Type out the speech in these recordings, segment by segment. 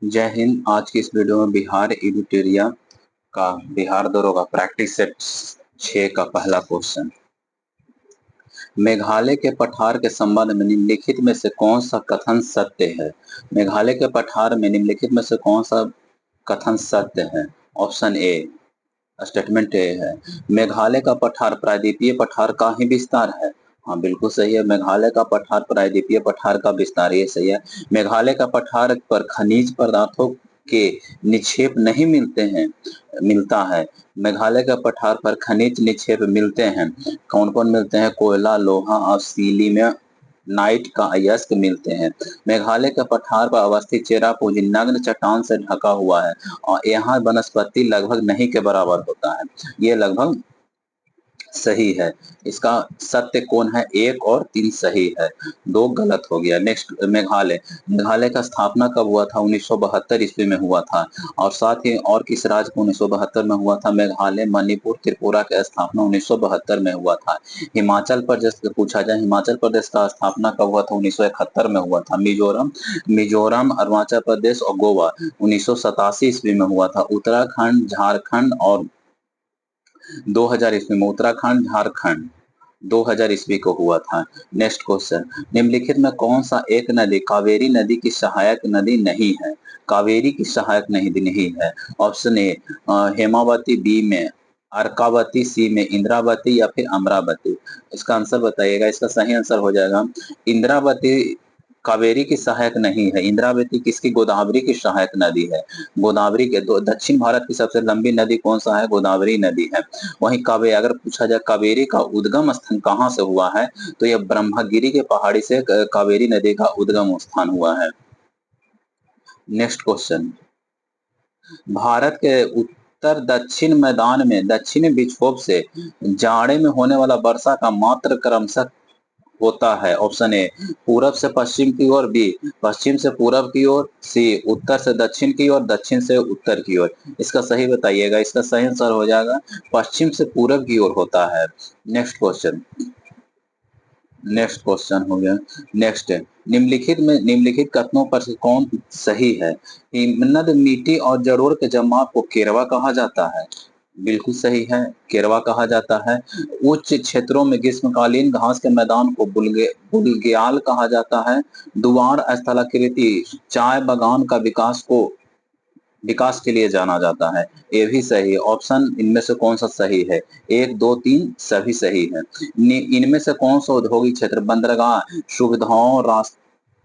जय हिंद। आज की इस वीडियो में बिहार एडिटोरिया का बिहार दरोगा प्रैक्टिस सेट 6 का पहला क्वेश्चन। मेघालय के पठार के संबंध में निम्नलिखित में से कौन सा कथन सत्य है? मेघालय के पठार में निम्नलिखित में से कौन सा कथन सत्य है? ऑप्शन ए, स्टेटमेंट ए है, मेघालय का पठार प्रायद्वीपीय पठार का ही विस्तार है। हाँ, बिल्कुल सही है। मेघालय का पठार प्रायद्वीपीय पठार का विस्तार, ये सही है। मेघालय का पठार पर खनिज पदार्थों के निक्षेप नहीं मिलता है। मेघालय का पठार पर खनिज निक्षेप मिलते हैं। कौन कौन मिलते हैं? कोयला, लोहा और सीली में नाइट का अयस्क मिलते हैं। मेघालय के पठार पर अवस्थित चेरापूंजी नग्न चट्टान से ढका हुआ है और यहाँ वनस्पति लगभग नहीं के बराबर होता है। ये लगभग सही है। इसका सत्य कौन है? 1 और 3 सही है, 2 गलत हो गया। नेक्स्ट, मेघालय। मेघालय का स्थापना कब हुआ था? 1972 ईस्वी में हुआ था। और साथ ही और किस राज्य को 1972 में हुआ था? मेघालय, मणिपुर, त्रिपुरा का स्थापना 1972 में हुआ था। हिमाचल प्रदेश का पूछा जाए, हिमाचल प्रदेश का स्थापना कब हुआ था? 1971 में हुआ था। मिजोरम, अरुणाचल प्रदेश और गोवा 1987 ईस्वी में हुआ था। उत्तराखंड, झारखंड और 2000 ईस्वी में, उत्तराखंड, झारखंड 2000 ईस्वी को हुआ था। नेक्स्ट क्वेश्चन, निम्नलिखित में कौन सा एक नदी कावेरी नदी की सहायक नदी नहीं है? कावेरी की सहायक नदी नहीं है। ऑप्शन ए, हेमावती, बी में अर्कावती, सी में इंद्रावती या फिर अमरावती। इसका आंसर बताइएगा। इसका सही आंसर हो जाएगा इंद्रावती। कावेरी की सहायक नहीं है। इंद्रावती किसकी? गोदावरी की सहायक नदी है। गोदावरी के दो, दक्षिण भारत की सबसे लंबी नदी कौन सा है? गोदावरी नदी है। वहीं कावेरी, अगर पूछा जाए कावेरी का उद्गम स्थान कहाँ से हुआ है, तो यह ब्रह्मगिरी के पहाड़ी से कावेरी नदी का उद्गम स्थान हुआ है। नेक्स्ट क्वेश्चन, भारत के उत्तर दक्षिण मैदान में दक्षिणी विक्षोभ से जाड़े में होने वाला वर्षा का मात्र क्रमशः होता है। ऑप्शन ए, पूरब से पश्चिम की ओर, बी पश्चिम से पूरब की ओर, सी उत्तर से दक्षिण की ओर, दक्षिण से उत्तर की ओर। इसका सही बताइएगा। इसका सही आंसर हो जाएगा पश्चिम से पूरब की ओर होता है। नेक्स्ट क्वेश्चन, नेक्स्ट क्वेश्चन हो गया। नेक्स्ट, निम्नलिखित कथनों पर से कौन सही है? हिमनद मिट्टी और जड़ों के जमाव को केरवा कहा जाता है। बिल्कुल सही है, केरवा कहा जाता है। उच्च क्षेत्रों में ग्रीष्मकालीन घास के मैदान को बुलग्याल कहा जाता है। दुआर स्थलाकृति चाय बागान का विकास के लिए जाना जाता है। ये भी सही है। ऑप्शन इनमें से कौन सा सही है? 1, 2, 3 सभी सही है। इनमें से कौन सा औद्योगिक क्षेत्र बंदरगाह सुविधाओं,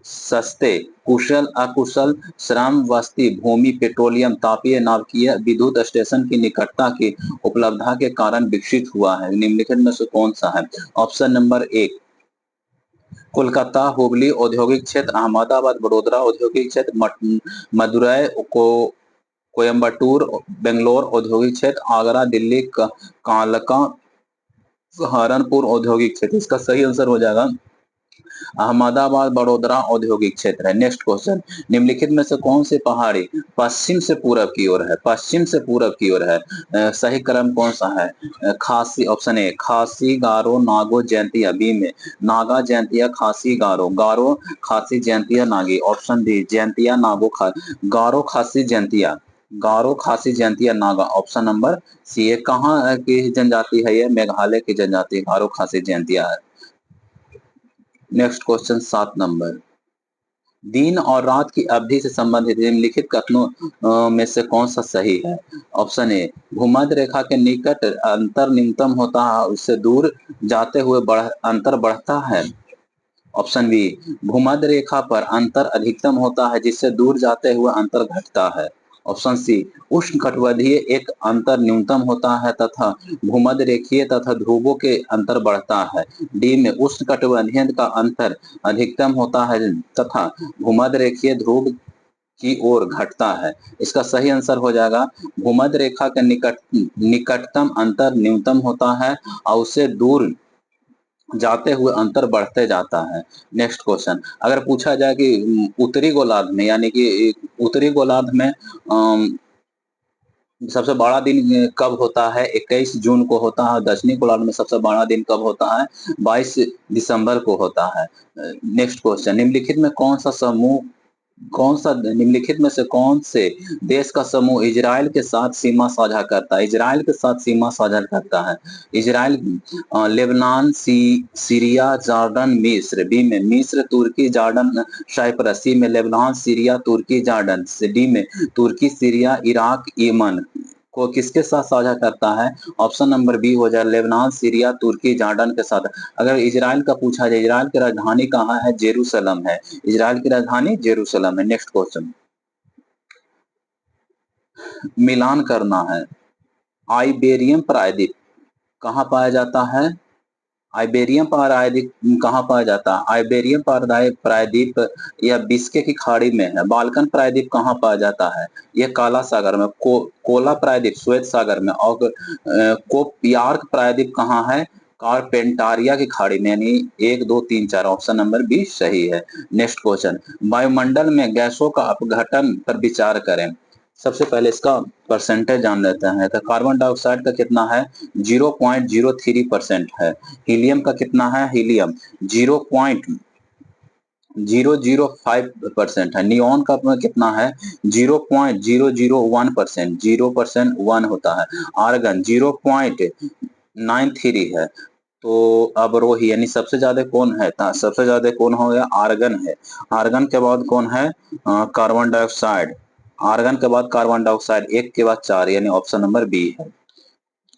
सस्ते, कुशल अकुशल श्रम, वस्ती, भूमि, पेट्रोलियम, तापीय, नाभिकीय, विद्युत स्टेशन की निकटता की उपलब्धता के कारण विकसित हुआ है? निम्नलिखित में से कौन सा है? ऑप्शन नंबर 1, कोलकाता हुबली औद्योगिक क्षेत्र, अहमदाबाद बड़ोदरा औद्योगिक क्षेत्र, मदुरई को कोयम्बटूर बेंगलोर औद्योगिक क्षेत्र, आगरा दिल्ली कालका सहारनपुर औद्योगिक क्षेत्र। इसका सही आंसर हो जाएगा अहमदाबाद बड़ोदरा औद्योगिक क्षेत्र है। नेक्स्ट क्वेश्चन, निम्नलिखित में से कौन सी पहाड़ी पश्चिम से पूरब की ओर है? पश्चिम से पूरब की ओर है। सही क्रम कौन सा है? खासी, ऑप्शन ए, खासी, गारो, नागो, जैंतिया, बी में नागा, जैंतिया, खासी, Garo, Garo, Khasi, Jaintia, Naga. Option D, Jaintia, Naga, Garo, Khasi, Jaintia, Garo, Khasi, Jaintia, Naga. Option number C है। कहाँ की जनजाति है? ये मेघालय की जनजाति गारो, खासी, जैंतिया है। नेक्स्ट क्वेश्चन 7 नंबर, दिन और रात की अवधि से संबंधित निम्नलिखित कथनों में से कौन सा सही है? ऑप्शन ए, भूमध्य रेखा के निकट अंतर न्यूनतम होता है, उससे दूर जाते हुए अंतर बढ़ता है। ऑप्शन बी, भूमध्य रेखा पर अंतर अधिकतम होता है, जिससे दूर जाते हुए अंतर घटता है। ऑप्शन सी, उष्णकटिबंधीय एक अंतर न्यूनतम होता है तथा भूमध्य रेखीय तथा ध्रुवों के अंतर बढ़ता है। डी में उष्णकटिबंधीय का अंतर अधिकतम होता है तथा भूमध्य रेखीय ध्रुव की ओर घटता है। इसका सही आंसर हो जाएगा भूमध्य रेखा के निकटतम अंतर न्यूनतम होता है और उससे दूर जाते हुए अंतर बढ़ते जाता है। नेक्स्ट क्वेश्चन, अगर पूछा जाए कि उत्तरी गोलार्ध में, यानी कि उत्तरी गोलार्ध में सबसे बड़ा दिन कब होता है? 21 जून को होता है। दक्षिणी गोलार्ध में सबसे बड़ा दिन कब होता है? 22 दिसंबर को होता है। नेक्स्ट क्वेश्चन, निम्नलिखित में कौन सा समूह कौन सा निम्नलिखित में से कौन से देश का समूह इजराइल के साथ सीमा साझा करता है? इजराइल के साथ सीमा साझा करता है इजराइल, लेबनान, सीरिया, जॉर्डन, मिस्र। बी में मिस्र, तुर्की, जॉर्डन, साइप्रस। सी में लेबनान, सीरिया, तुर्की, जॉर्डन। डी में तुर्की, सीरिया, इराक, यमन को किसके साथ साझा करता है? ऑप्शन नंबर बी हो जाए, लेबनान, सीरिया, तुर्की, जॉर्डन के साथ। अगर इजराइल का पूछा जाए, इजराइल की राजधानी कहाँ है? जेरूशलम है। इजराइल की राजधानी जेरूशलम है। नेक्स्ट क्वेश्चन, मिलान करना है। आइबेरियम प्रायद्वीप कहाँ पाया जाता है? आइबेरियम प्रायद्वीप कहाँ पाया जाता है? आइबेरियम प्रायद्वीप यह बिस्के की खाड़ी में है। बाल्कन प्रायद्वीप कहाँ पाया जाता है? यह काला सागर में। कोला प्रायद्वीप श्वेत सागर में। और कोपयार्क प्रायद्वीप कहाँ है? कारपेंटारिया की खाड़ी में। यानी 1, 2, 3, 4 ऑप्शन नंबर बी सही है। नेक्स्ट क्वेश्चन, वायुमंडल में गैसों का अपघटन पर विचार करें। सबसे पहले इसका परसेंटेज जान लेते हैं। तो कार्बन डाइऑक्साइड का कितना है? 0.03% है। हीलियम का कितना है? हीलियम 0.005% है। नियॉन का कितना है? 0.001%। 0% 1 होता है। आर्गन 0.93 है। तो अवरोही यानी सबसे ज्यादा कौन है? सबसे ज्यादा कौन हो गया? आर्गन है। आर्गन के बाद कौन है? Carbon dioxide. आर्गन के बाद कार्बन डाइऑक्साइड, 1 के बाद 4, यानी ऑप्शन नंबर बी है।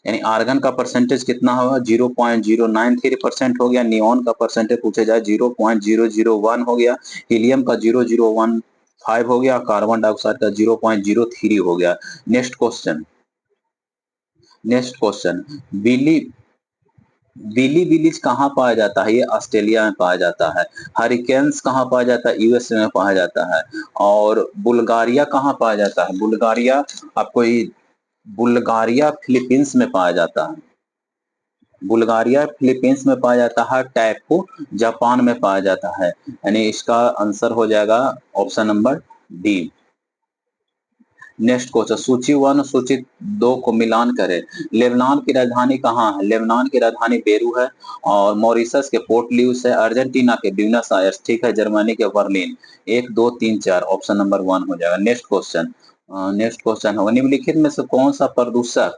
यानी आर्गन का परसेंटेज कितना होगा? 0.093% हो गया। नियॉन का परसेंटेज पूछे जाए 0.001 हो गया। हीलियम का 0.015 हो गया। कार्बन डाइऑक्साइड का 0.03 हो गया। नेक्स्ट क्वेश्चन, नेक्स्ट क्वेश्चन, बिली बिली विलीज कहाँ पाया जाता है? ये ऑस्ट्रेलिया में पाया जाता है। हरिकेन्स कहाँ पाया जाता है? यूएसए में पाया जाता है। और बुल्गारिया कहाँ पाया जाता है? बुल्गारिया आपको बुल्गारिया फिलीपींस में पाया जाता है। बुल्गारिया फिलीपींस में पाया जाता है। टैपू जापान में पाया जाता है। यानी इसका आंसर हो जाएगा option number D. Next question, सूची 1 और सूची 2 को मिलान करें। लेबनान की राजधानी कहाँ है? लेबनान की राजधानी बेरू है। और मॉरिशस के पोर्ट ल्यूइस है। अर्जेंटीना के ब्यूनस आयर्स, ठीक है। जर्मनी के बर्लिन। 1, 2, 3, 4 ऑप्शन नंबर 1 हो जाएगा। नेक्स्ट क्वेश्चन, नेक्स्ट क्वेश्चन होगा, निम्नलिखित में से कौन सा प्रदूषक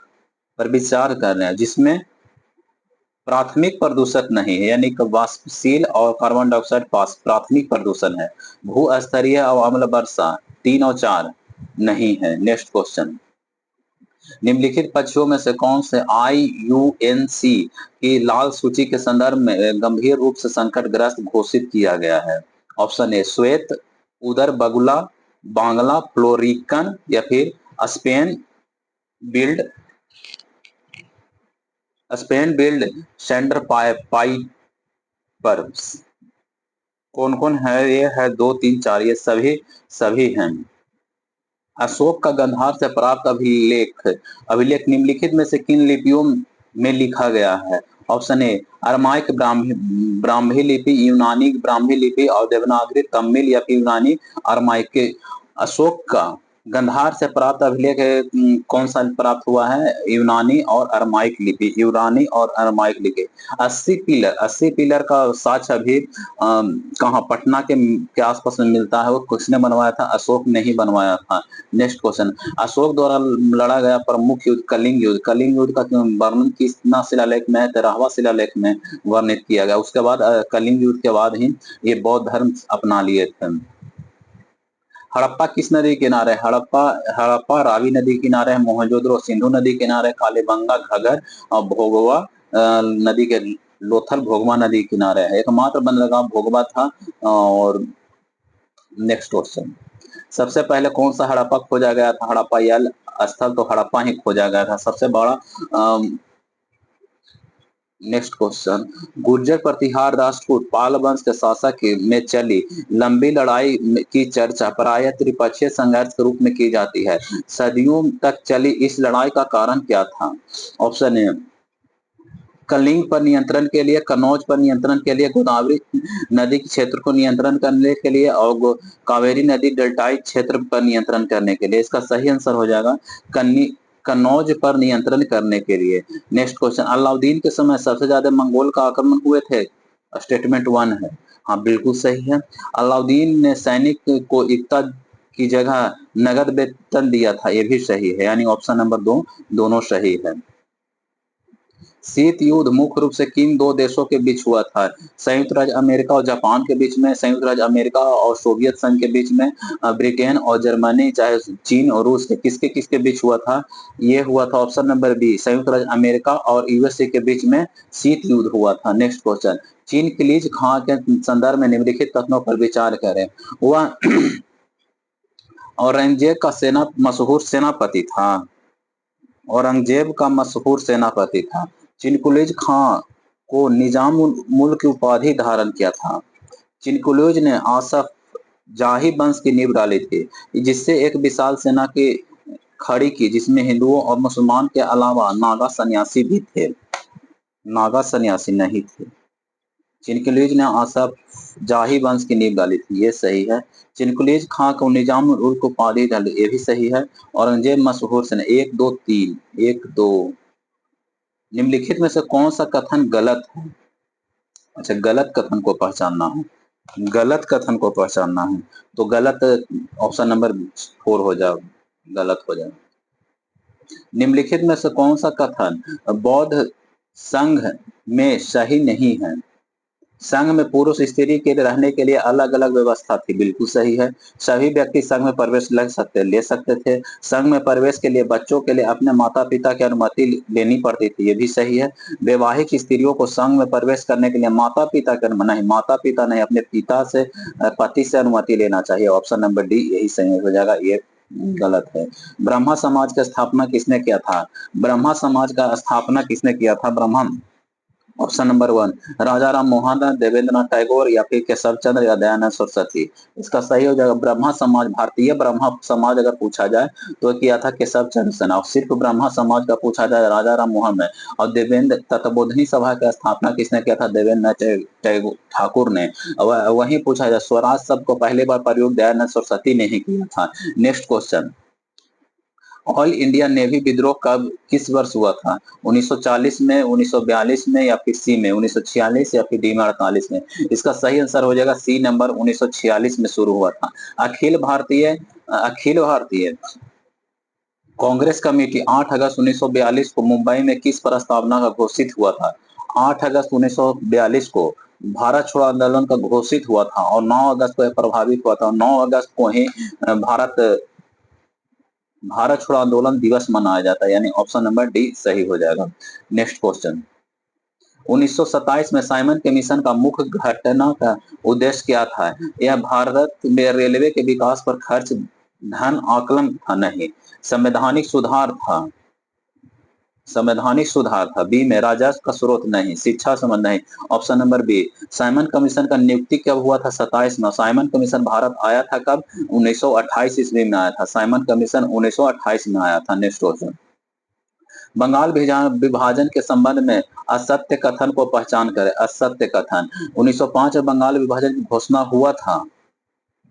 पर विचार कर रहे हैं जिसमें प्राथमिक प्रदूषक नहीं है? यानी कि वाष्पशील और कार्बन डाइऑक्साइड प्राथमिक प्रदूषण है। भू स्तरीय और अम्ल वर्षा 3 और 4 नहीं है। नेक्स्ट क्वेश्चन, निम्नलिखित पक्षियों में से कौन से IUCN की लाल सूची के संदर्भ में गंभीर रूप से संकटग्रस्त घोषित किया गया है? ऑप्शन ए श्वेत उदर बगुला, बांग्ला फ्लोरिकन, या फिर स्पेन बिल्ड सेंडर पाइपर। कौन कौन है? ये है 2, 3, 4, ये सभी सभी हैं। अशोक का गंधार से प्राप्त अभिलेख अभिलेख निम्नलिखित में से किन लिपियों में लिखा गया है? Option A Aramaic Brahmi Brahmi लिपि, यूनानी ब्राह्मी लिपि, और देवनागरी तमिल, या फिर यूनानी अरमाइक। अशोक का गंधार से प्राप्त अभिलेख कौन सा प्राप्त हुआ है? यूनानी और अरमाइक लिपि। यूनानी और अरमाइक लिपि। 80 पिलर का साक्ष्य अभी कहाँ पटना के आसपास में मिलता है। वो किसने बनवाया था? अशोक ने ही बनवाया था। नेक्स्ट क्वेश्चन, अशोक द्वारा लड़ा गया प्रमुख युद्ध कलिंग युद्ध। कलिंग युद्ध का वर्णन कितना शिलालेख में? 13वां शिलालेख में वर्णित किया गया। उसके बाद कलिंग युद्ध के बाद ही ये बौद्ध धर्म अपना लिए थे। हड़प्पा किस नदी किनारे? हड़प्पा हड़प्पा रावी नदी किनारे है। मोहनजोदड़ो सिंधु नदी किनारे। कालीबंगा घगर और भोगवा नदी के लोथल भोगवा नदी किनारे है। एकमात्र बंदरगाह भोगवा था। और नेक्स्ट क्वेश्चन, सबसे पहले कौन सा हड़प्पा खोजा गया था? हड़प्पा यल स्थल तो हड़प्पा ही खोजा गया था सबसे बड़ा। नेक्स्ट क्वेश्चन, गुर्जर प्रतिहार राष्ट्रकूट पाल वंश के शासक में चली लंबी लड़ाई की चर्चा प्रायः त्रिपक्षीय संघर्ष के रूप में की जाती है। सदियों तक चली इस लड़ाई का कारण क्या था? ऑप्शन ए कलिंग पर नियंत्रण के लिए, कन्नौज पर नियंत्रण के लिए, गोदावरी नदी के क्षेत्र को नियंत्रण करने के लिए, और कावेरी नदी डेल्टाई क्षेत्र पर नियंत्रण करने के लिए। इसका सही आंसर हो जाएगा कन्नौज पर नियंत्रण करने के लिए। नेक्स्ट क्वेश्चन, अलाउद्दीन के समय सबसे ज्यादा मंगोल का आक्रमण हुए थे? स्टेटमेंट 1 है। हाँ बिल्कुल सही है। अलाउद्दीन ने सैनिक को एकता की जगह नगद वेतन दिया था, ये भी सही है, यानी ऑप्शन नंबर 2 दोनों सही है। शीत युद्ध मुख्य रूप से किन दो देशों के बीच हुआ था? संयुक्त राज्य अमेरिका और जापान के बीच में, संयुक्त राज्य अमेरिका और सोवियत संघ के बीच में, ब्रिटेन और जर्मनी चाहे चीन और रूस के किसके किसके बीच हुआ था? ये हुआ था ऑप्शन नंबर बी, संयुक्त राज्य अमेरिका और यूएसए के बीच में शीत युद्ध हुआ था। नेक्स्ट क्वेश्चन, चीन खिलीज खां के संदर्भ में निम्नलिखित कथनों पर विचार करें। वह औरंगजेब का मशहूर सेनापति था। औरंगजेब का मशहूर सेनापति था। चिनकुलिज खां को निजाम उल मुल्क की उपाधि धारण किया था। चिनकुलिज ने आसफ जाही वंश की नींव डाली थी, जिससे एक विशाल सेना की खड़ी की, जिसमें हिंदुओं और मुसलमान के अलावा नागा सन्यासी भी थे। नागा सन्यासी नहीं थे। चिनकुलिज ने आसफ जाही वंश की नींव डाली थी, ये सही है। चिनकुलिज खां को निजाम उल मुल्क उपाधि डाली, ये भी सही है। औरंगजेब मशहूर सेना, 1 2 3 1 2। निम्नलिखित में से कौन सा कथन गलत है? अच्छा, गलत कथन को पहचानना है। गलत कथन को पहचानना है तो गलत ऑप्शन नंबर 4 हो जाए, गलत हो जाए। निम्नलिखित में से कौन सा कथन बौद्ध संघ में सही नहीं है? संघ में पुरुष स्त्री के रहने के लिए अलग अलग व्यवस्था थी, बिल्कुल सही है। सभी व्यक्ति संघ में प्रवेश ले सकते थे। संघ में प्रवेश के लिए बच्चों के लिए अपने माता पिता की अनुमति लेनी पड़ती थी, ये भी सही है। वैवाहिक स्त्रियों को संघ में प्रवेश करने के लिए माता पिता की नहीं, माता पिता नहीं, अपने पिता से पति से अनुमति लेना चाहिए। ऑप्शन नंबर डी यही सही हो जाएगा, ये गलत है। ब्रह्मा समाज की स्थापना किसने किया था? ब्रह्मा समाज का स्थापना किसने किया था? ब्रह्मा, ऑप्शन नंबर 1 राजा राम मोहन राय, देवेंद्रनाथ टैगोर या फिर केशव चंद्र या दयानंद सरस्वती। इसका सही हो जाएगा ब्रह्मा समाज। भारतीय ब्रह्मा समाज अगर पूछा जाए तो किया था केशव चंद्र सेना। सिर्फ ब्रह्मा समाज का पूछा जाए राजा राम मोहन राय। और देवेंद्र तत्वबोधनी सभा की स्थापना किसने किया था? देवेंद्र ठाकुर ने। वहीं पूछा जाए स्वराज शब्द को पहली बार प्रयोग दयानंद सरस्वती ने ही किया था। Next question, all India navy विद्रोह कब किस वर्ष हुआ था? 1940 में, 1942 में या फिर सी में 1946 या फिर डी में 48 में? इसका सही आंसर हो जाएगा सी नंबर, 1946 में शुरू हुआ था। अखिल भारतीय कांग्रेस कमेटी 8 अगस्त 1942 को मुंबई में किस प्रस्तावना का घोषित हुआ था? 8 अगस्त 1942 को भारत छोड़ो आंदोलन का घोषित हुआ था और 9 अगस्त को प्रभावित हुआ था। 9 अगस्त को ही भारत छोड़ो आंदोलन दिवस मनाया जाता है, यानी ऑप्शन नंबर डी सही हो जाएगा। नेक्स्ट क्वेश्चन, 1927 में साइमन कमीशन का मुख्य घटना का उद्देश्य क्या था? यह भारत में रेलवे के विकास पर खर्च धन आकलन था नहीं, संवैधानिक सुधार था। बी में राजस्व का स्रोत नहीं, शिक्षा संबंध नहीं। Option number B, Simon commission का नियुक्ति कब हुआ था? 27 में। साइमन कमीशन भारत आया था कब? 1928 ईस्वी में आया था। साइमन कमीशन 1928 में आया था। नेक्स्ट क्वेश्चन, बंगाल विभाजन के संबंध में असत्य कथन को पहचान करें। असत्य कथन, 1905 में बंगाल विभाजन की घोषणा हुआ था।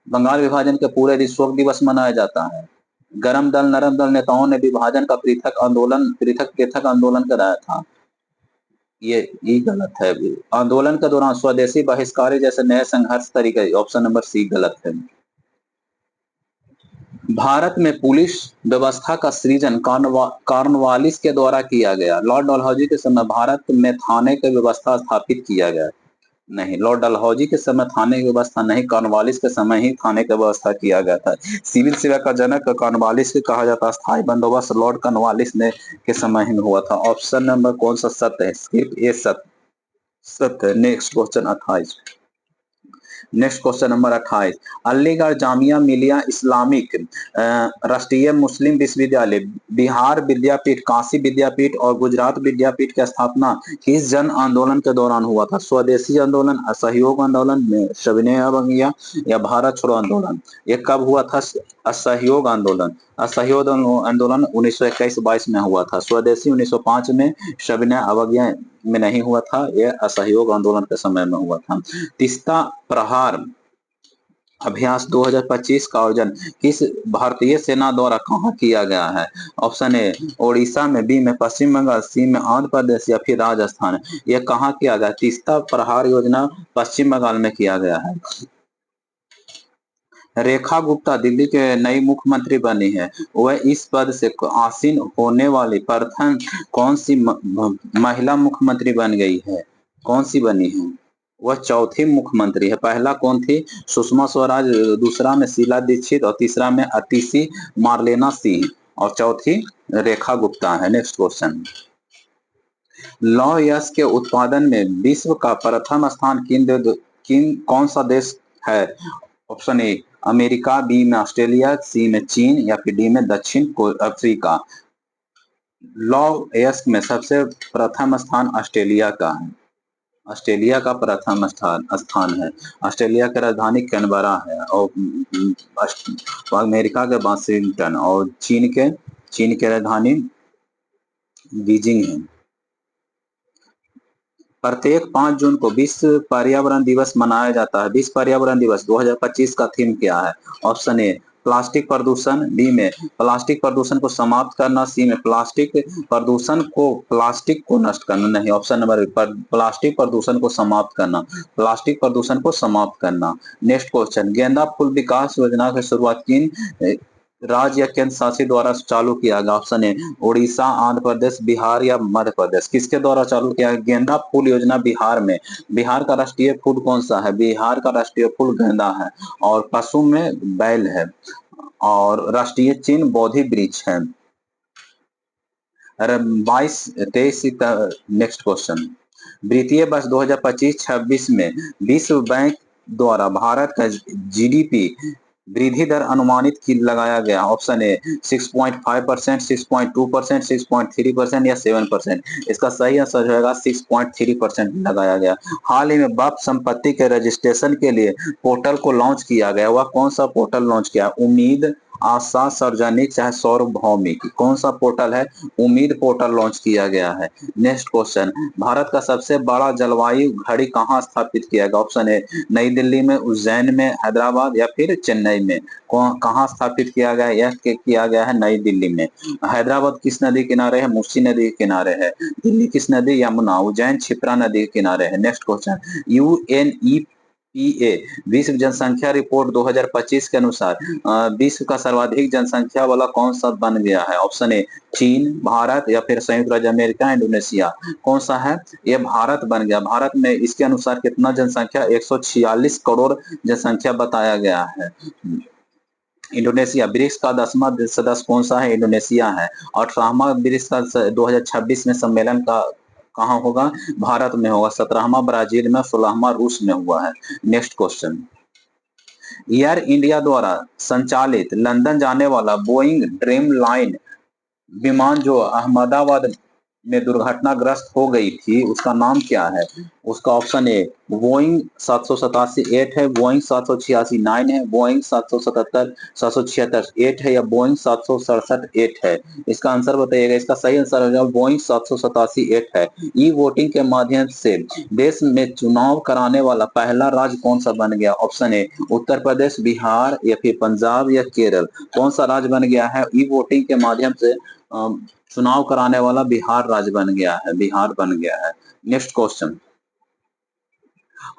बंगाल विभाजन के पूरे दिन शोक दिवस मनाया जाता है। गरम दल नरम दल नेताओं ने विभाजन का पृथक आंदोलन कराया था, ये गलत है। आंदोलन के दौरान स्वदेशी बहिष्कार जैसे नए संघर्ष तरीके, ऑप्शन नंबर सी गलत है। भारत में पुलिस व्यवस्था का सृजन कॉर्नवालिस के द्वारा किया गया। लॉर्ड डलहौजी के समय भारत में थाने की व्यवस्था स्थापित किया गया नहीं। लॉर्ड डलहौजी के समय थाने की व्यवस्था नहीं, कॉर्नवालिस के समय ही थाने की व्यवस्था किया गया था। सिविल सेवा का जनक कॉर्नवालिस के कहा जाता है। स्थायी बंदोबस्त लॉर्ड कॉर्नवालिस ने के समय ही में हुआ था। ऑप्शन नंबर कौन सा सत्य है? सिर्फ ये सत्य है। Next question 28। Next question number 28, Aligarh Jamia Millia Islamic राष्ट्रीय मुस्लिम विश्वविद्यालय, बिहार विद्यापीठ, काशी विद्यापीठ और गुजरात विद्यापीठ की स्थापना किस जन आंदोलन के दौरान हुआ था? स्वदेशी आंदोलन, असहयोग आंदोलन, सविनय अवज्ञा या भारत छोड़ो आंदोलन? ये कब हुआ था? असहयोग आंदोलन। असहयोग आंदोलन 1921-22 में हुआ था। स्वदेशी 1905 में, सविनय अवज्ञा में नहीं हुआ था, यह असहयोग आंदोलन के समय में हुआ था। तीस्ता प्रहार अभ्यास 2025 का आयोजन किस भारतीय सेना द्वारा कहाँ किया गया है? ऑप्शन ए ओडिशा में, बी में पश्चिम बंगाल, सी में आंध्र प्रदेश या फिर राजस्थान। यह कहाँ किया गया? तीस्ता प्रहार योजना पश्चिम बंगाल में किया गया है। रेखा गुप्ता दिल्ली के नई मुख्यमंत्री बनी है। वह इस पद से आसीन होने वाली प्रथम कौन सी महिला मुख्यमंत्री बन गई है? कौन सी बनी है? वह चौथी मुख्यमंत्री है। पहला कौन थी? सुषमा स्वराज, दूसरा में शीला दीक्षित और तीसरा में अतिशी मार्लेना सिंह और चौथी रेखा गुप्ता है। नेक्स्ट क्वेश्चन, लौह यश के उत्पादन में विश्व का प्रथम स्थान किन कौन सा देश है? ऑप्शन ए अमेरिका, बी में ऑस्ट्रेलिया, सी में चीन या फिर डी में दक्षिण अफ्रीका। लौह यश में सबसे प्रथम स्थान ऑस्ट्रेलिया का है। ऑस्ट्रेलिया का प्रथम स्थान है। ऑस्ट्रेलिया की राजधानी कैनबरा है और अमेरिका के वाशिंगटन और चीन के राजधानी बीजिंग है। प्रत्येक 5 जून को विश्व पर्यावरण दिवस मनाया जाता है। विश्व पर्यावरण दिवस 2025 का थीम क्या है? ऑप्शन ए प्लास्टिक प्रदूषण, बी में प्लास्टिक प्रदूषण को समाप्त करना, सी में प्लास्टिक को नष्ट करना। नहीं, ऑप्शन नंबर प्लास्टिक प्रदूषण को समाप्त करना, प्लास्टिक प्रदूषण को समाप्त करना। नेक्स्ट क्वेश्चन, गेंदा फूल विकास योजना की शुरुआत किन राज्य या केंद्र शासित द्वारा चालू किया गया? ऑप्शन ए उड़ीसा, आंध्र प्रदेश, बिहार या मध्य प्रदेश। किसके द्वारा चालू किया गया? गेंदा फूल योजना बिहार में। बिहार का राष्ट्रीय फूल कौन सा है? बिहार का राष्ट्रीय फूल गेंदा है और पशु में बैल है और राष्ट्रीय चिन्ह बोधि वृक्ष है। 22-23। नेक्स्ट क्वेश्चन, वित्तीय वर्ष 2025-26 में विश्व बैंक द्वारा भारत का जीडीपी वृद्धि दर अनुमानित की लगाया गया। ऑप्शन ए 6.5%, 6.2%, 6.3% या 7%। इसका सही आंसर होगा 6.3% लगाया गया। हाल ही में बाप संपत्ति के रजिस्ट्रेशन के लिए पोर्टल को लॉन्च किया गया। वह कौन सा पोर्टल लॉन्च किया? उम्मीद, आशा, सार्वजनिक चाहे सार्वभौमिक। कौन सा पोर्टल है? उम्मीद पोर्टल लॉन्च किया गया है। नेक्स्ट क्वेश्चन, भारत का सबसे बड़ा जलवायु घड़ी कहाँ स्थापित किया गया? ऑप्शन ए नई दिल्ली में, उज्जैन में, हैदराबाद या फिर चेन्नई में। कहाँ स्थापित किया गया? यह किया गया है नई दिल्ली में। हैदराबाद किस नदी किनारे है? मूसी नदी के किनारे है। दिल्ली किस नदी? यमुना। उज्जैन क्षिप्रा नदी के किनारे है। नेक्स्ट क्वेश्चन, यूएनईपीए विश्व जनसंख्या रिपोर्ट 2025 के अनुसार विश्व का सर्वाधिक जनसंख्या वाला कौन सा बन गया है? ऑप्शन ए चीन, भारत या फिर संयुक्त राज्य अमेरिका, इंडोनेशिया। कौन सा है? ये भारत बन गया। भारत में इसके अनुसार कितना जनसंख्या? 146 करोड़ जनसंख्या बताया गया है। इंडोनेशिया ब्रिक्स का 10वां सदस्य कौन सा है? इंडोनेशिया है। और 18वां ब्रिक्स का 2026 में सम्मेलन का कहाँ होगा? भारत में होगा। 17वां ब्राजील में, 16वां रूस में हुआ है। नेक्स्ट क्वेश्चन, एयर इंडिया द्वारा संचालित लंदन जाने वाला बोइंग ड्रीम लाइन विमान जो अहमदाबाद में दुर्घटनाग्रस्त हो गई थी उसका नाम क्या है? उसका ऑप्शन ए बोइंग 787 8 है, बोइंग 786 9 है, बोइंग 777 776 8 है या बोइंग 767 8 है। इसका आंसर बताइएगा। इसका सही आंसर हो जाएगा बोइंग 787 8 है। ई वोटिंग के माध्यम से देश में चुनाव कराने वाला पहला राज्य कौन सा बन गया? ऑप्शन ए उत्तर प्रदेश, बिहार या फिर पंजाब या केरल। कौन सा राज्य बन गया है? ई वोटिंग के माध्यम से चुनाव कराने वाला बिहार राज्य बन गया है। बिहार बन गया है। नेक्स्ट क्वेश्चन,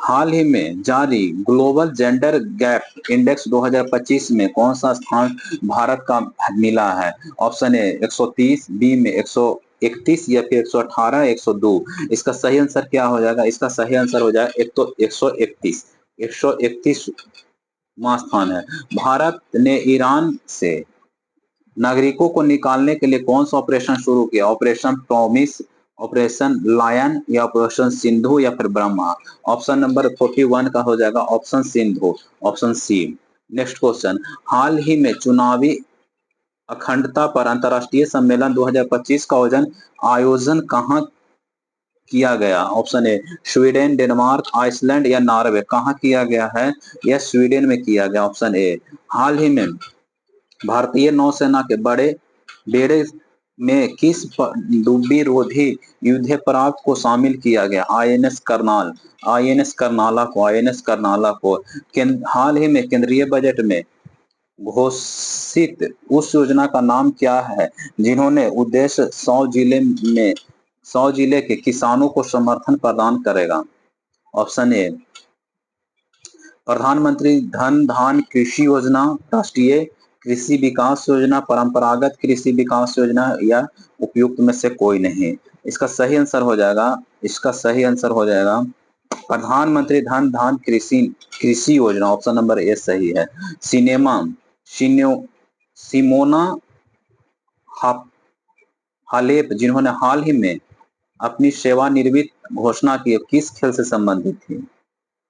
हाल ही में जारी ग्लोबल जेंडर गैप इंडेक्स 2025 में कौन सा स्थान भारत का मिला है? ऑप्शन ए 130, बी में 131 या फिर 118, 102। इसका सही आंसर क्या हो जाएगा? इसका सही आंसर हो जाएगा 131। 131वां स्थान है। भारत ने ईरान से नागरिकों को निकालने के लिए कौन सा ऑपरेशन शुरू किया? ऑपरेशन प्रॉमिस, ऑपरेशन लायन या ऑपरेशन सिंधु या फिर ब्रह्मा। ऑप्शन नंबर 41 का हो जाएगा option Sindhu, option C. Next question, हाल ही में चुनावी अखंडता पर अंतरराष्ट्रीय सम्मेलन 2025 का आयोजन कहाँ किया गया? Option A Sweden, Denmark, Iceland या नॉर्वे। कहाँ किया गया है? यह स्वीडन में किया गया। ऑप्शन ए। हाल ही में भारतीय नौसेना के बड़े बेड़े में किस विरोधी युद्ध प्राप्त को शामिल किया गया? आईएनएस करनाला को हाल ही में केंद्रीय बजट में घोषित उस योजना का नाम क्या है जिन्होंने उद्देश्य 100 जिले के किसानों को समर्थन प्रदान करेगा? ऑप्शन ए प्रधानमंत्री धन धान कृषि योजना, राष्ट्रीय कृषि विकास योजना, परंपरागत कृषि विकास योजना या उपयुक्त में से कोई नहीं। इसका सही आंसर हो जाएगा प्रधानमंत्री धन धान कृषि कृषि योजना। ऑप्शन नंबर ए सही है। सिमोना हालेप जिन्होंने हाल ही में अपनी सेवानिवृत्त घोषणा की, किस खेल से संबंधित थी?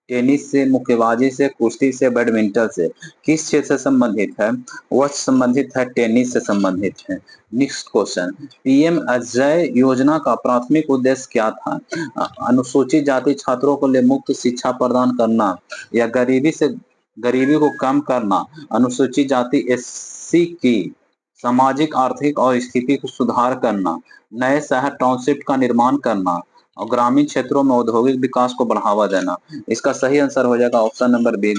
टेनिस से, मुक्केबाजी से, कुश्ती से, बैडमिंटन से? किस क्षेत्र से संबंधित है? वह संबंधित है टेनिस से संबंधित है। नेक्स्ट क्वेश्चन, पीएम अजय योजना का प्राथमिक उद्देश्य क्या था? अनुसूचित जाति छात्रों को लिए मुफ्त शिक्षा प्रदान करना या गरीबी को कम करना, अनुसूचित जाति एससी की सामाजिक आर्थिक और स्थिति को सुधार करना, नए शहर टाउनशिप का निर्माण करना और ग्रामीण क्षेत्रों में औद्योगिक विकास को बढ़ावा देना। इसका सही आंसर हो जाएगा ऑप्शन नंबर बी,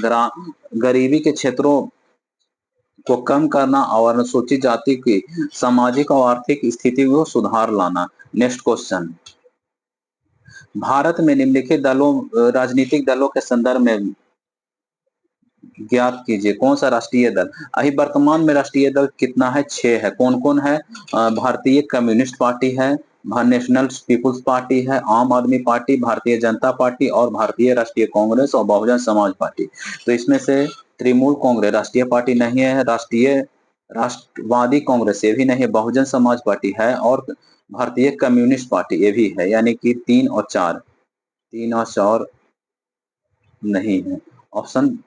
गरीबी के क्षेत्रों को कम करना और अनुसूचित जाति की सामाजिक और आर्थिक स्थिति को सुधार लाना। नेक्स्ट क्वेश्चन, भारत में निम्नलिखित राजनीतिक दलों के संदर्भ में ज्ञात कीजिए कौन सा राष्ट्रीय दल? अभी वर्तमान में राष्ट्रीय दल कितना है? 6 है। कौन कौन है? भारतीय कम्युनिस्ट पार्टी है, नेशनल पीपुल्स पार्टी है, आम आदमी पार्टी, भारतीय जनता पार्टी और भारतीय राष्ट्रीय कांग्रेस और बहुजन समाज पार्टी। तो इसमें से तृणमूल कांग्रेस राष्ट्रीय पार्टी नहीं है, राष्ट्रवादी कांग्रेस ये भी नहीं है, बहुजन समाज पार्टी है और भारतीय कम्युनिस्ट पार्टी ये भी है, यानी कि 3 और 4 नहीं है। ऑप्शन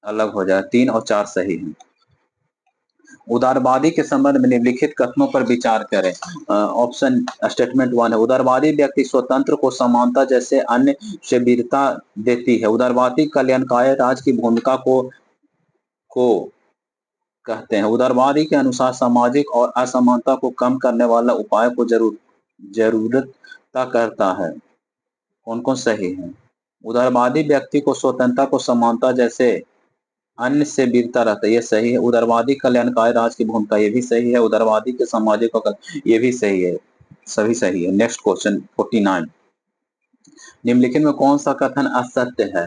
अलग हो जाए, 3 और 4 सही है। उदारवादी के संबंध में निम्नलिखित कथनों पर विचार करें। ऑप्शन स्टेटमेंट 1 है, उदारवादी व्यक्ति स्वतंत्र को समानता जैसे अन्य से वीरता देती है। उदारवादी कल्याणकारी राज्य की भूमिका को कहते हैं। उदारवादी के अनुसार सामाजिक और असमानता को कम करने वाला उपाय को जरूरता करता है। कौन कौन सही है? उदारवादी व्यक्ति को स्वतंत्रता को समानता जैसे अन्य से वीरता रहता है, ये सही है। उदारवादी कल्याणकारी राज्य की भूमिका, ये भी सही है। उदारवादी के सामाजिक ये भी सही है, सभी सही है। नेक्स्ट क्वेश्चन 49, निम्नलिखित में कौन सा कथन असत्य है?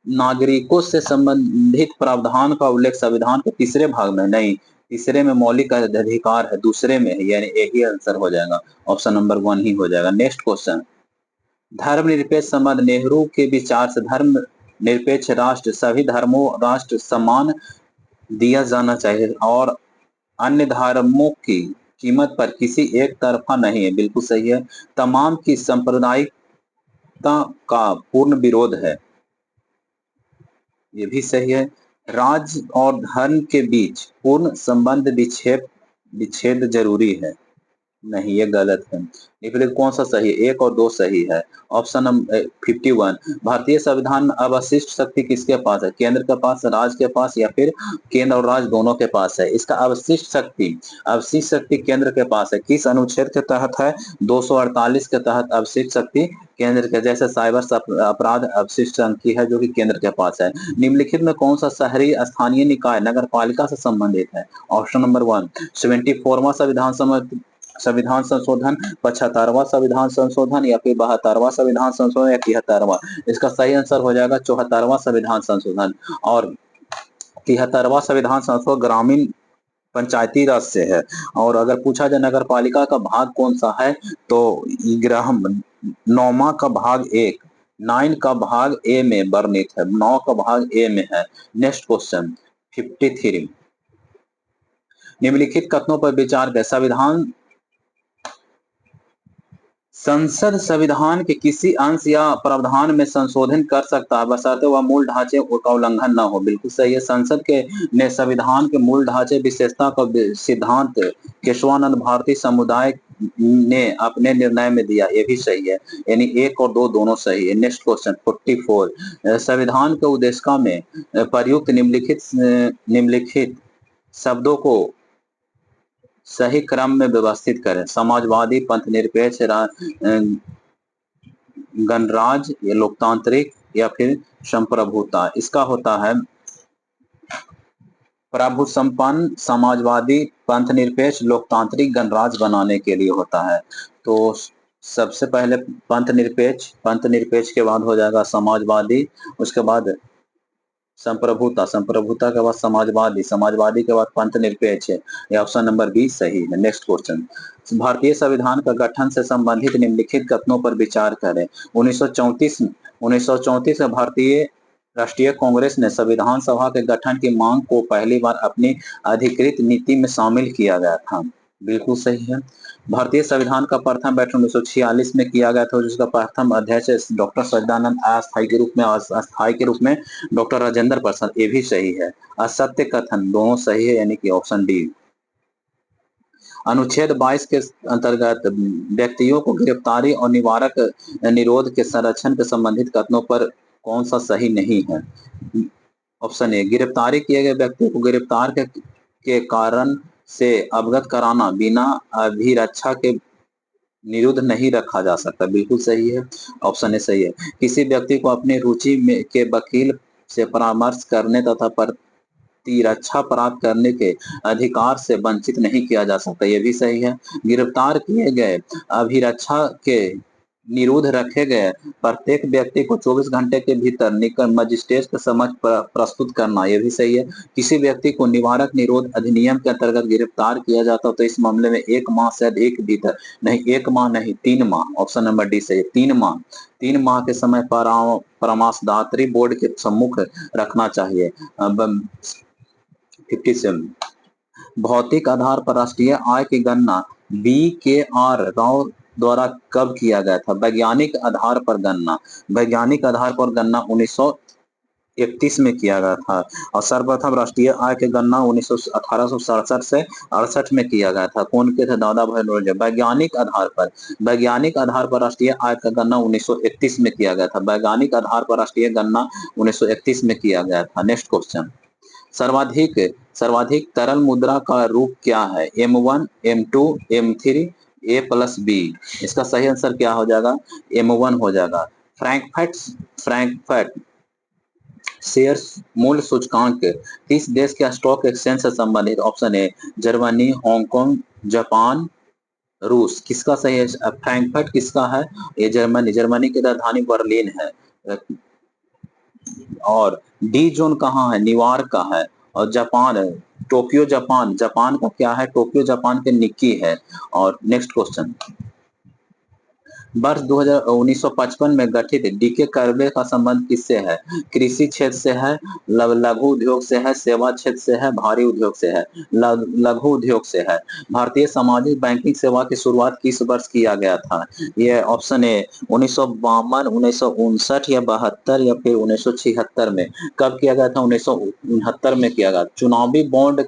नागरिकों से संबंधित प्रावधान का उल्लेख संविधान के तीसरे भाग में नहीं, तीसरे में मौलिक अधिकार है, दूसरे में है, यानी यही आंसर हो जाएगा, ऑप्शन नंबर 1 ही हो जाएगा। नेक्स्ट क्वेश्चन, धर्मनिरपेक्ष संबंध नेहरू के विचार से धर्म निरपेक्ष राष्ट्र सभी धर्मों राष्ट्र सम्मान दिया जाना चाहिए और अन्य धर्मों की कीमत पर किसी एक तरफा नहीं है, बिल्कुल सही है। तमाम की सांप्रदायिकता का पूर्ण विरोध है, ये भी सही है। राज्य और धर्म के बीच पूर्ण संबंध विच्छेद जरूरी है, नहीं, ये गलत है। निम्नलिखित कौन सा सही है? 1 और 2 सही है। ऑप्शन नंबर 51, भारतीय संविधान अवशिष्ट शक्ति किसके पास है? केंद्र के पास, राज्य के पास या फिर केंद्र और राज्य दोनों के पास है? इसका अवशिष्ट शक्ति केंद्र के पास है। किस अनुच्छेद के तहत है? 248 के तहत अवशिष्ट शक्ति केंद्र के, जैसे साइबर अपराध अवशिष्ट शक्ति है जो कि केंद्र के पास है। निम्नलिखित में कौन सा शहरी स्थानीय निकाय नगर पालिका से संबंधित है? ऑप्शन नंबर 1 74वां संविधान संशोधन, 75वां संविधान संशोधन या फिर 72वां संविधान संशोधन या 73वां? इसका सही आंसर हो जाएगा 74वां संविधान संशोधन। और 73वां संविधान संशोधन ग्रामीण पंचायती राज से है। और अगर पूछा जाए नगर पालिका का भाग कौन सा है, तो 9वां का भाग 1, 9 का भाग ए में वर्णित है, 9 का भाग ए में है। नेक्स्ट क्वेश्चन 53, निम्नलिखित कथनों पर विचार करें। संसद संविधान के किसी अंश या प्रावधान में संशोधन कर सकता है बशर्ते वह मूल ढांचे का उल्लंघन न हो, बिल्कुल सही है। संसद के ने संविधान के मूल ढांचे विशेषता का सिद्धांत केशवानंद भारती समुदाय ने अपने निर्णय में दिया, ये भी सही है, यानी 1 और 2 दोनों सही है। नेक्स्ट क्वेश्चन 44, संविधान के उद्देशिका में प्रयुक्त निम्नलिखित शब्दों को सही क्रम में व्यवस्थित करें। समाजवादी, पंथ निरपेक्ष, गणराज या लोकतांत्रिक या फिर संप्रभुता। इसका होता है प्रभु संपन्न, समाजवादी, पंथ निरपेक्ष, लोकतांत्रिक, गणराज्य बनाने के लिए होता है। तो सबसे पहले पंथ निरपेक्ष, पंथ निरपेक्ष के बाद हो जाएगा समाजवादी, उसके बाद संप्रभुता, संप्रभुता के बाद समाजवादी, समाजवादी के बाद पंथ निरपेक्ष है। ये ऑप्शन नंबर बी सही है। नेक्स्ट क्वेश्चन, भारतीय संविधान का गठन से संबंधित निम्नलिखित कथनों पर विचार करें। 1934 में भारतीय राष्ट्रीय कांग्रेस ने संविधान सभा के गठन की मांग को पहली बार अपनी अधिकृत नीति में शामिल किया गया था। बिल्कुल सही है। भारतीय संविधान का प्रथम बैठक 1946 में किया गया था, जिसका प्रथम अध्यक्ष डॉक्टर सच्चिदानंद, अस्थायी के रूप में डॉक्टर राजेंद्र प्रसाद। ये भी सही है। असत्य कथन दोनों सही है, यानी कि ऑप्शन डी। अनुच्छेद 22 के अंतर्गत व्यक्तियों को गिरफ्तारी और निवारक निरोध के संरक्षण के संबंधित कथनों पर कौन सा सही नहीं है? ऑप्शन ए, गिरफ्तारी किए गए व्यक्ति को गिरफ्तार के कारण से अवगत कराना बिना अभिरक्षा के निरुद्ध नहीं रखा जा सकता। बिल्कुल सही है। ऑप्शन ए सही है। किसी व्यक्ति को अपनी रुचि में के वकील से परामर्श करने तथा प्रतिरक्षा प्राप्त करने के अधिकार से वंचित नहीं किया जा सकता। यह भी सही है। गिरफ्तार किए गए, अभिरक्षा के निरुद्ध रखे गए प्रत्येक व्यक्ति को 24 घंटे के भीतर निकट मजिस्ट्रेट के समक्ष प्रस्तुत करना। यह भी सही है। किसी व्यक्ति को निवारक निरोध अधिनियम के अंतर्गत गिरफ्तार किया जाता है तो इस मामले में 1 माह से अधिक भीतर नहीं, 1 माह नहीं, 3 माह। ऑप्शन नंबर डी सही है। 3 माह के समय परामर्शदात्री बोर्ड के सम्मुख रखना चाहिए। 57, भौतिक आधार पर राष्ट्रीय आय की गणना BKR राव द्वारा कब किया गया था? वैज्ञानिक आधार पर गणना, वैज्ञानिक आधार पर गणना 1931 में किया गया था। और सर्वप्रथम राष्ट्रीय आय की गणना 1867 से 68 में किया गया था। कौन के थे? दादा भाई नौरोजी। वैज्ञानिक आधार पर राष्ट्रीय आय का गणना 1931 में किया गया था। वैज्ञानिक आधार पर राष्ट्रीय गणना 1931 में किया गया था। नेक्स्ट क्वेश्चन, सर्वाधिक तरल मुद्रा का रूप क्या है? M1, M2, M3, A+B। इसका सही आंसर क्या हो जाएगा? M1 हो जाएगा। फ्रैंकफर्ट शेयर मूल्य सूचकांक किस देश के स्टॉक एक्सचेंज से संबंधित? Option A, Germany, Hong Kong, Japan, रूस। किसका सही है? फ्रैंकफर्ट किसका है? ये जर्मनी की राजधानी बर्लिन है। और डी जोन कहाँ है? न्यूयॉर्क का है। और जापान है टोक्यो, जापान का क्या है? टोक्यो जापान के निक्की है। और नेक्स्ट क्वेश्चन, वर्ष 1955 में गठित डीके कर्वे का संबंध किससे है? कृषि क्षेत्र से है, लघु उद्योग से है, सेवा क्षेत्र से है, भारी उद्योग से है? लघु उद्योग से है। भारतीय सामाजिक बैंकिंग सेवा की शुरुआत किस वर्ष किया गया था? ये ऑप्शन ए 1952, 1959 या 72 या फिर 1976 में। कब किया गया था? 1969 में किया गया। चुनावी बॉन्ड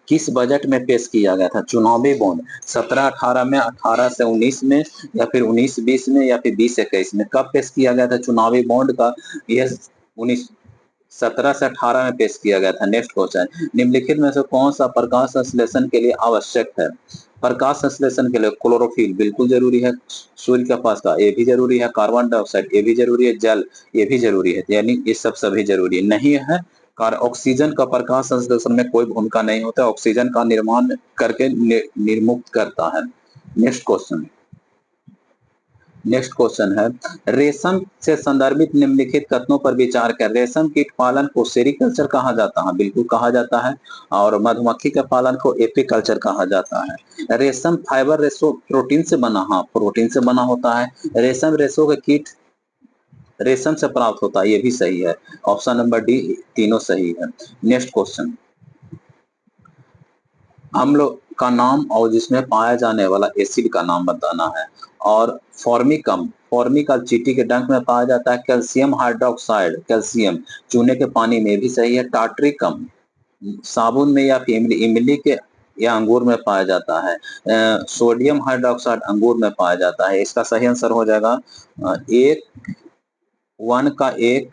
किस बजट में पेश किया गया था? चुनावी बॉन्ड 17-18 में, 18 से 19 में, या फिर 19-20 में, या फिर 20-21 में? कब पेश किया गया था चुनावी बॉन्ड का? यह 17 से 18 में पेश किया गया था। नेक्स्ट क्वेश्चन, निम्नलिखित में से कौन सा प्रकाश संश्लेषण के लिए आवश्यक है? प्रकाश संश्लेषण के लिए क्लोरोफिल बिल्कुल जरूरी है, सूर्य के पास का ये भी जरूरी है, कार्बन डाइऑक्साइड ये भी जरूरी है, जल ये भी जरूरी है, यानी ये सब सभी जरूरी नहीं है। ऑक्सीजन का प्रकाश संश्लेषण में कोई भूमिका नहीं होता, ऑक्सीजन का निर्माण करके निर्मुक्त करता है। नेक्स्ट क्वेश्चन है, रेशम से संदर्भित निम्नलिखित कथनों पर विचार कर। रेशम कीट पालन को सेरीकल्चर कहा जाता है, बिल्कुल कहा जाता है। और मधुमक्खी के पालन को एपीकल्चर कहा जाता है। रेशम फाइबर रेशो प्रोटीन से बना, हाँ प्रोटीन से बना होता है। रेशम रेशो के कीट रेशम से प्राप्त होता है, ये भी सही है। ऑप्शन नंबर डी तीनों सही है। नेक्स्ट क्वेश्चन, अम्ल का नाम और जिसमें पाया जाने वाला एसिड का नाम बताना है। और फॉर्मिकम चींटी के डंक में पाया जाता है। कैल्शियम हाइड्रोक्साइड, कैल्शियम चूने के पानी में भी सही है। टाट्रिकम साबुन में या फिर इमली के या अंगूर में पाया जाता है। सोडियम हाइड्रोक्साइड अंगूर में पाया जाता है। इसका सही आंसर हो जाएगा 1 का 1,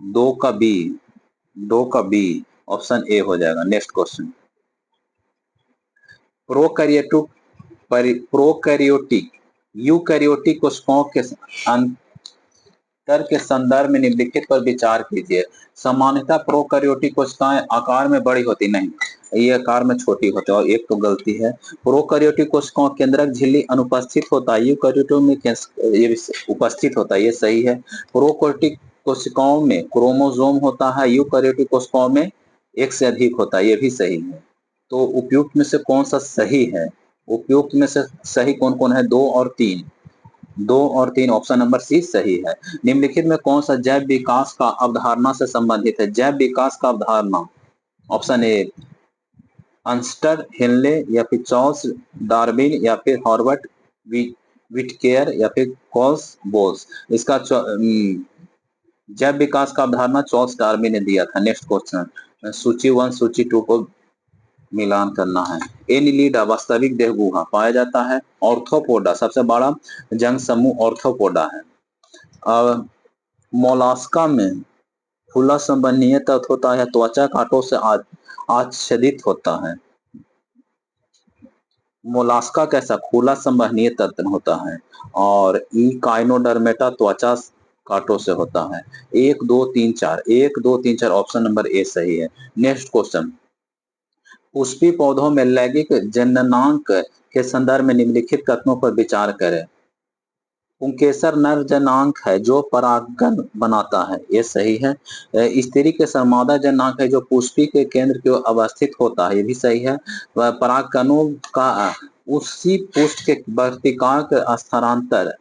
2 का बी, ऑप्शन ए हो जाएगा। नेक्स्ट क्वेश्चन, प्रोकैरियोटिक यूकैरियोटिक कोशिकाओं के अंतर के संदर्भ में निम्नलिखित पर विचार कीजिए। सामान्यतः प्रोकैरियोटिक कोशिकाएं आकार में बड़ी होती नहीं, ये आकार में छोटी होती है, और एक तो गलती है। प्रोकैरियोटिक कोशिकाओं केंद्रक झिल्ली अनुपस्थित होता है, यूकैरियोटिक में ये उपस्थित होता है, ये सही है। प्रोकैरियोटिक कोशिकाओं में क्रोमोसोम होता है, यूकैरियोटिक कोशिकाओं में एक से अधिक होता है, ये भी सही है। तो उपयुक्त में से कौन सा सही है? उपयुक्त में से सही कौन कौन है? 2 और 3। 2 और 3 ऑप्शन नंबर सी सही है। निम्नलिखित में कौन सा जैव विकास का अवधारणा से संबंधित है? जैव विकास का अवधारणा, ऑप्शन ए अंस्टर हिनले या फिर चार्ल्स डार्विन या फिर हॉर्बर्ट विटकेयर या फिर कॉल्स बोल्स। इसका जैव विकास का अवधारणा चार्ल्स डार्विन ने दिया था। नेक्स्ट क्वेश्चन, सूची 1 सूची 2 को मिलान करना है। एनिलिडा वास्तविक देह गुहा पाया जाता है। ऑर्थोपोडा सबसे बड़ा जंग समूह ऑर्थोपोडा है। मोलास्का में खुला संवहनीय तत्व होता है, त्वचा कांटों से आच्छादित होता है। मोलास्का कैसा? खुला संवहनीय तत्व होता है। और इकाइनोडर्मेटा त्वचा कांटों से होता है। 1 2 3 4 1 2 3 4 ऑप्शन नंबर ए सही है। नेक्स्ट क्वेश्चन, पुष्पी पौधों में लैंगिक जननांक के संदर्भ में निम्नलिखित कथनों पर विचार करें। पुंकेसर नर जननांक है जो परागकण बनाता है, ये सही है। स्त्री के मादा जननांक है जो पुष्पी के केंद्र की ओर अवस्थित होता है, ये भी सही है। परागकणों का उसी पुष्प के वर्तिकार्क स्थानांतर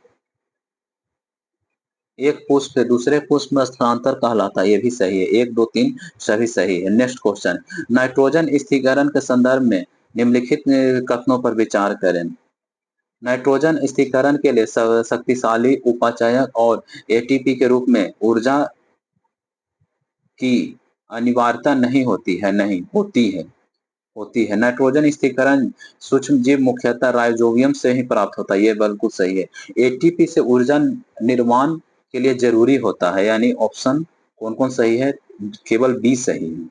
एक पुष्प से दूसरे पुष्प में स्थानांतर कहलाता है, ये भी सही है। 1 2 3 सभी सही है। नेक्स्ट क्वेश्चन, नाइट्रोजन स्थिरीकरण के संदर्भ में निम्नलिखित कथनों पर विचार करें। नाइट्रोजन स्थिरीकरण के लिए शक्तिशाली उपाचयक और एटीपी के रूप में ऊर्जा की अनिवार्यता नहीं होती है, नहीं होती है। नाइट्रोजन स्थिरीकरण सूक्ष्म जीव मुख्यतः राइजोबियम से ही प्राप्त होता है, ये बिल्कुल सही है। एटीपी से ऊर्जा निर्माण के लिए जरूरी होता है, यानी ऑप्शन कौन कौन सही है? केवल बी सही है।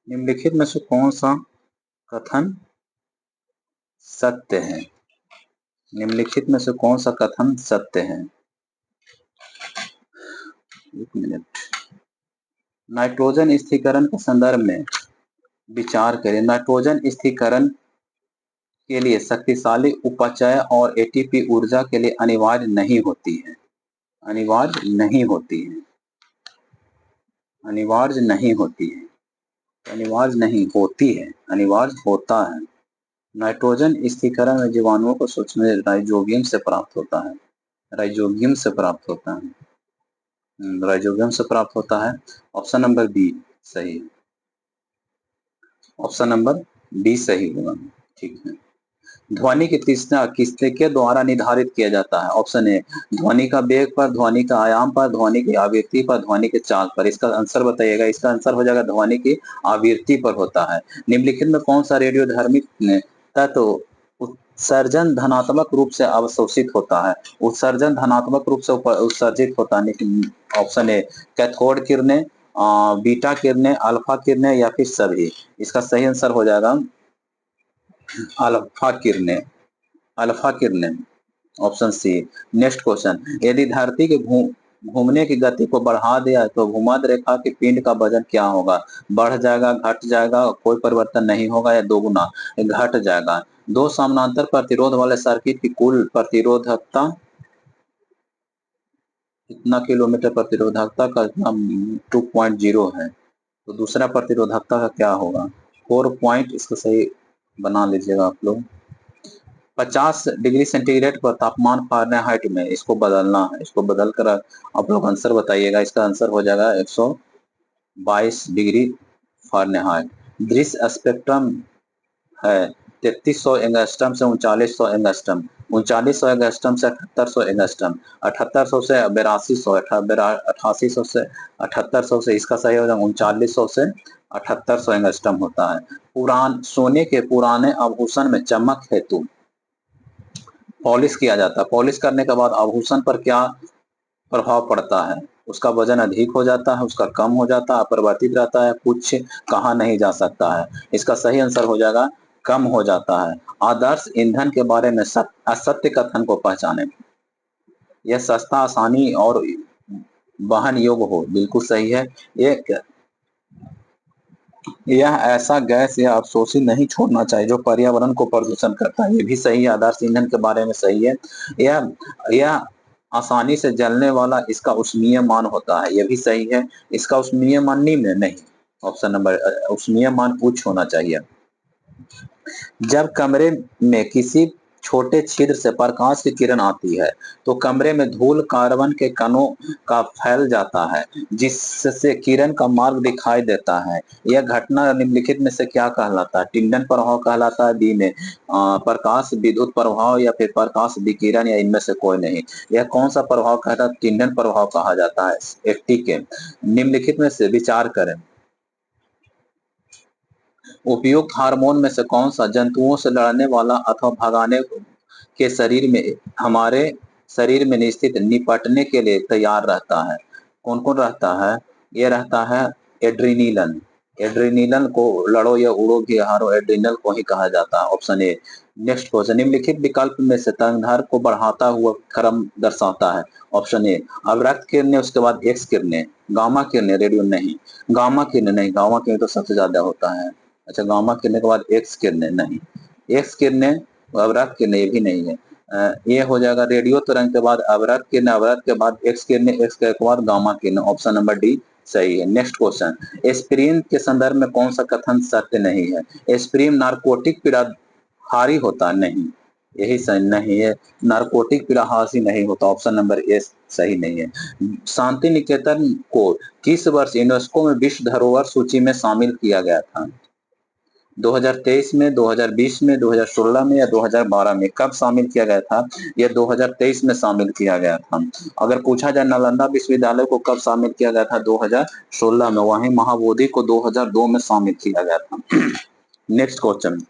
निम्नलिखित में से कौन सा कथन सत्य है? निम्नलिखित में से कौन सा कथन सत्य है? एक मिनट, नाइट्रोजन स्थिरीकरण के संदर्भ में विचार करें। नाइट्रोजन स्थिरीकरण के लिए शक्तिशाली उपापचय और एटीपी ऊर्जा के लिए अनिवार्य नहीं होती है, अनिवार्य नहीं होती है, अनिवार्य नहीं होती है, अनिवार्य नहीं होती है, अनिवार्य होता है। नाइट्रोजन स्थिरीकरण में जीवाणुओं को सूक्ष्म राइजोबियम से प्राप्त होता है, राइजोबियम से प्राप्त होता है, राइजोबियम से प्राप्त होता है। ऑप्शन नंबर बी सही है। ऑप्शन नंबर बी सही होगा, ठीक है। ध्वनि की तीक्ष्णता किसके द्वारा निर्धारित किया जाता है? ऑप्शन ए ध्वनि का वेग पर, ध्वनि का आयाम पर, ध्वनि की आवृत्ति पर, ध्वनि के चाल पर। इसका आंसर बताइएगा। इसका आंसर हो जाएगा ध्वनि की आवृत्ति पर होता है। निम्नलिखित में कौन सा रेडियोधर्मी तत्व उत्सर्जन धनात्मक रूप से अवशोषित होता है? उत्सर्जन धनात्मक रूप से उत्सर्जित होता है। ऑप्शन ए कैथोड किरणें, बीटा किरणें, अल्फा किरणें या फिर सभी। इसका सही आंसर हो जाएगा अल्फा किरणें, अल्फा किरणें, ऑप्शन सी। नेक्स्ट क्वेश्चन, यदि धरती के घूमने की गति को बढ़ा दिया तो भूमध्य रेखा के पिंड का वजन क्या होगा? बढ़ जाएगा, घट जाएगा, कोई परिवर्तन नहीं होगा या दोगुना? घट जाएगा। दो समानांतर प्रतिरोध वाले सर्किट की कुल प्रतिरोधकता कितना किलोमीटर प्रतिरोधकता का 2.0 है, तो दूसरा प्रतिरोधकता का क्या होगा? 4 पॉइंट, इसको सही बना लीजिएगा आप लोग। 50 डिग्री सेंटीग्रेड पर तापमान फ़ारेनहाइट में इसको बदलना है, इसको बदल कर आप लोग आंसर बताइएगा। इसका आंसर हो जाएगा 122 डिग्री फ़ारेनहाइट। दृश्य स्पेक्ट्रम है 3300 एंगस्ट्रम से 3900 एंगस्ट्रम, 3900 एंगस्ट्रम से 7800 एंगस्ट्रम, 7800 से 8200, 8800 से 7800 से, इसका सही हो जाएगा 3900 से 7800 एंगस्ट्रम होता है। सोने के पुराने आभूषण में चमक हेतु पॉलिश किया जाता है। पॉलिश करने के बाद आभूषण पर क्या प्रभाव पड़ता है। उसका वजन अधिक हो जाता है, उसका कम हो जाता है, अपरिवर्तित रहता है, कुछ कहा नहीं जा सकता है। इसका सही आंसर हो जाएगा कम हो जाता है। आदर्श ईंधन के बारे में असत्य कथन को पहचाने। यह सस्ता, आसानी और वहन योग्य हो, बिल्कुल सही है। एक यह ऐसा गैस या अवशोषित नहीं छोड़ना चाहिए जो पर्यावरण को प्रदूषण करता है, ये भी सही है। आदर्श ईंधन के बारे में सही है। यह आसानी से जलने वाला, इसका उष्मीय मान होता है, ये भी सही है। इसका उष्मीय मान निम्न नहीं, ऑप्शन नंबर उष्मीय मान उच्च होना चाहिए। जब कमरे में किसी छोटे छिद्र से प्रकाश की किरण आती है तो कमरे में धूल कार्बन के कणों का फैल जाता है, जिससे किरण का मार्ग दिखाई देता है। यह घटना निम्नलिखित में से क्या कहलाता है? टिंडन प्रभाव कहलाता है, बी में प्रकाश विद्युत प्रभाव, या फिर प्रकाश विकिरण, या इनमें से कोई नहीं। यह कौन सा प्रभाव कहता है? टिंडन प्रभाव कहा जाता है। एफ के निम्नलिखित में से विचार करें। उपयुक्त हार्मोन में से कौन सा जंतुओं से लड़ने वाला अथवा भगाने के शरीर में हमारे शरीर में स्थित निपटने के लिए तैयार रहता है? कौन कौन रहता है? ये रहता है एड्रीनिलन। एड्रीनिलन को लड़ो या उड़ो भी हारो, एड्रीनल को ही कहा जाता है। Option A. नेक्स्ट क्वेश्चन, निम्नलिखित विकल्प में से तरंगधार को बढ़ाता हुआ क्रम दर्शाता है? ऑप्शन ए अवरक्त किरणें, उसके बाद एक्स किरणें, गामा किरणें, रेडियो नहीं, गामा किरणें नहीं, गामा किरणें तो सबसे ज्यादा होता है। अच्छा, गामा किरणें के बाद एक्स किरणें नहीं, एक्स किरणें अवरक्त किरणें ये भी नहीं है। ये हो जाएगा रेडियो तरंग के बाद अवरक्त किरणें, अवरक्त के बाद एक्स किरणें, एक्स के बाद गामा किरणें। ऑप्शन नंबर डी सही है। नेक्स्ट क्वेश्चन, एस्पिरिन के संदर्भ में कौन सा कथन सत्य नहीं है? एस्पिरिन नारकोटिक पीड़ाहारी होता है? नहीं, यही सही नहीं है। नारकोटिक पीड़ाहारी नहीं होता, ऑप्शन नंबर ए सही नहीं है। शांति निकेतन को किस वर्ष यूनेस्को में विश्व धरोहर सूची में शामिल किया गया था? 2023 में, 2020 में, 2016 में, या 2012 में? कब शामिल किया गया था? यह 2023 में शामिल किया गया था। अगर पूछा जाए नालंदा विश्वविद्यालय को कब शामिल किया गया था? 2016 में। वहीं महाबोधि को 2002 में शामिल किया गया था। नेक्स्ट क्वेश्चन,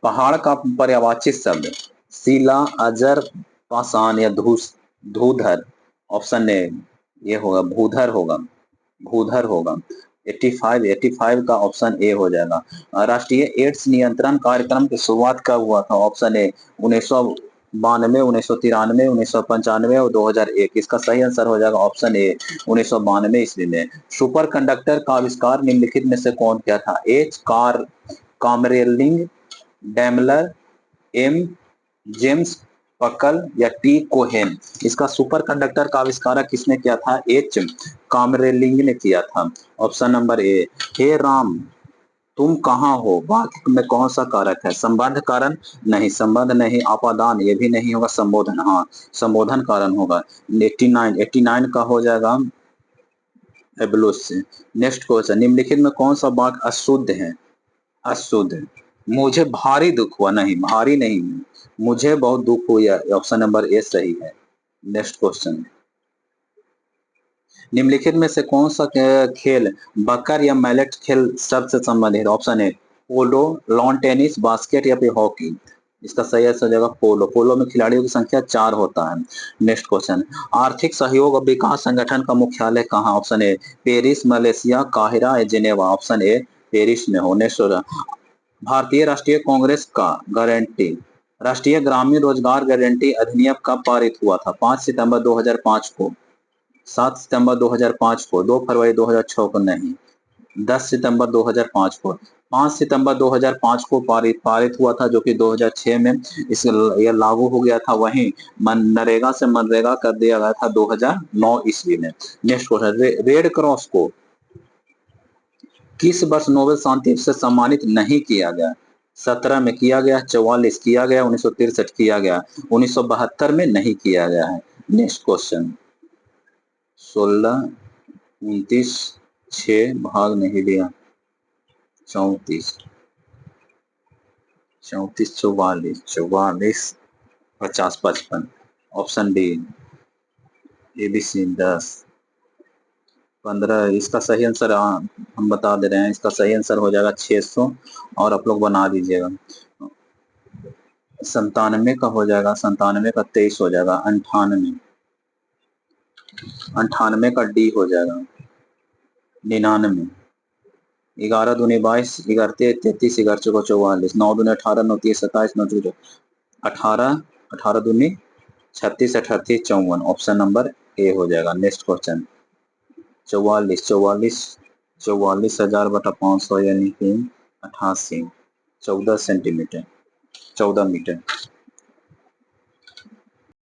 पहाड़ का पर्यायवाची शब्द शिला, अजर, पाषाण, या धूधर? ऑप्शन ए ये होगा भूधर होगा, भूधर होगा। 85 का ऑप्शन ए हो जाएगा। राष्ट्रीय एड्स नियंत्रण कार्यक्रम की शुरुआत कब हुआ था? ऑप्शन ए 1992, 1993, 1995 और 2001। इसका सही आंसर हो जाएगा ऑप्शन ए 1992 ईस्वी में। सुपर कंडक्टर का आविष्कार निम्नलिखित में से कौन किया था? एच कामरेलिंग, डैमलर, एम जेम्स पकल, या टी कोहेन? इसका सुपर कंडक्टर का आविष्कार किसने किया था? एच कामरेलिंग ने किया था। Option number A. हे राम तुम कहाँ हो, वाक्य में कौन सा कारक है? संबंध कारण नहीं, संबंध नहीं। अपादान ये भी नहीं होगा। संबोधन, हाँ संबोधन कारण होगा। 89 का हो जाएगा एबुलस से। नेक्स्ट क्वेश्चन, निम्नलिखित में कौन सा वाक्य अशुद्ध है? अशुद्ध, मुझे भारी दुख हुआ, नहीं भारी नहीं, मुझे बहुत दुख हुआ। ऑप्शन नंबर ए सही है। नेक्स्ट क्वेश्चन, निम्नलिखित में से कौन सा खेल बकर या मैलेट खेल शब्द से संबंधित है? Option A polo, lawn tennis, basket, या फिर हॉकी? इसका सही आंसर हो जाएगा पोलो। पोलो में खिलाड़ियों की संख्या 4 होता है। नेक्स्ट क्वेश्चन, आर्थिक सहयोग और विकास संगठन का मुख्यालय कहाँ? Option A Paris, Malaysia, Cairo, या जिनेवा? ऑप्शन ए पेरिस में हो। नेक्स्ट, भारतीय राष्ट्रीय कांग्रेस का गारंटी राष्ट्रीय ग्रामीण रोजगार गारंटी अधिनियम कब पारित हुआ था? 5 सितंबर 2005 को, 7 सितंबर 2005 को, 2 फरवरी 2006 को? नहीं, 10 सितंबर 2005 को। 5 सितंबर 2005 को पारित हुआ था, जो कि 2006 में इस यह लागू हो गया था। वहीं नरेगा से मनरेगा कर दिया गया था 2009 ईस्वी में। नेक्स्ट क्वेश्चन, रेड क्रॉस को किस वर्ष नोबेल शांति से सम्मानित नहीं किया गया? 17 में किया गया, 44 किया गया, 1963 किया गया, 1972 में नहीं किया गया है। नेक्स्ट क्वेश्चन, 16, 29, 6 भाग नहीं लिया, 34, 34, 44, 44, 50, 55। Option D ABC 10, 15। इसका सही आंसर हम बता दे रहे हैं, इसका सही आंसर हो जाएगा 600, और आप लोग बना दीजिएगा। 97 का हो जाएगा, 97 का 23 हो जाएगा, 98। 98 का डी हो जाएगा 99, 11 दूनी 22, 11 33, 11 चौका 44, 9 दूनी 18, 9 तीस 27, 9 चौका 18, 18 दूनी 36, 38, 54, ऑप्शन नंबर ए हो जाएगा। नेक्स्ट क्वेश्चन 44, 44,000 बटा 500 यानी कि 88, 14 सेंटीमीटर, 14 मीटर।